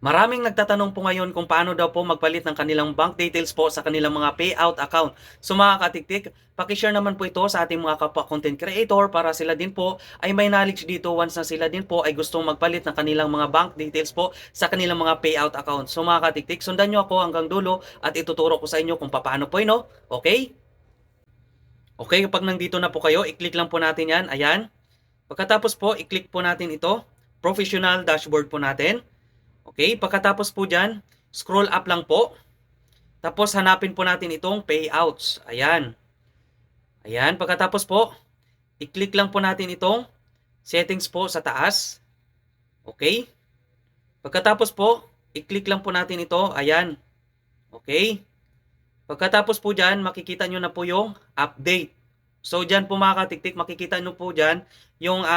Maraming nagtatanong po ngayon kung paano daw po magpalit ng kanilang bank details po sa kanilang mga payout account. So mga katiktik, pakishare naman po ito sa ating mga kapwa content creator para sila din po ay may knowledge dito once na sila din po ay gustong magpalit ng kanilang mga bank details po sa kanilang mga payout account. So mga katiktik, sundan nyo ako hanggang dulo at ituturo ko sa inyo kung paano po ino. Okay? Okay, kapag nandito na po kayo, i-click lang po natin yan. Ayan. Pagkatapos po, i-click po natin ito. Professional dashboard po natin. Okay, pagkatapos po dyan, scroll up lang po. Tapos hanapin po natin itong payouts. Ayan. Ayan, pagkatapos po, i-click lang po natin itong settings po sa taas. Okay. Pagkatapos po, i-click lang po natin ito. Ayan. Okay. Pagkatapos po dyan, makikita nyo na po yung update. So, dyan po mga katiktik, makikita nyo po dyan yung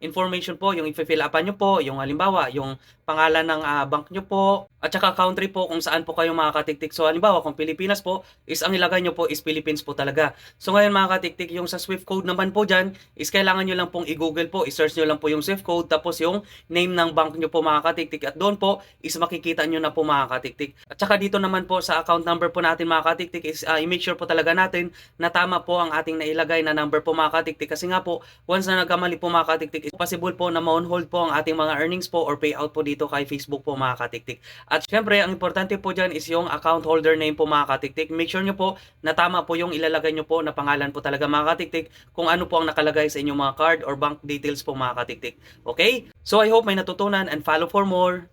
information po, yung i-fill upan nyo po, yung halimbawa, yung pangalan ng bank nyo po, at saka country po kung saan po kayo mga katiktik. So, halimbawa, kung Pilipinas po, is ang ilagay nyo po is Philippines po talaga. So, ngayon mga katiktik, yung sa Swift code naman po dyan, is kailangan nyo lang pong i-google po, i-search nyo lang po yung Swift code, tapos yung name ng bank nyo po mga katiktik, at doon po is makikita nyo na po mga katiktik. At saka dito naman po sa account number po natin mga katiktik is i-make sure po talaga natin na tama po ang ating nailagay na number po mga katiktik. Kasi nga po, once na nagkamali po mga katiktik, possible po na ma-on hold po ang ating mga earnings po or payout po dito kay Facebook po mga katiktik. At syempre, ang importante po dyan is yung account holder name po mga katiktik. Make sure nyo po na tama po yung ilalagay nyo po na pangalan po talaga mga katiktik kung ano po ang nakalagay sa inyong mga card or bank details po mga katiktik. Okay? So I hope may natutunan and follow for more.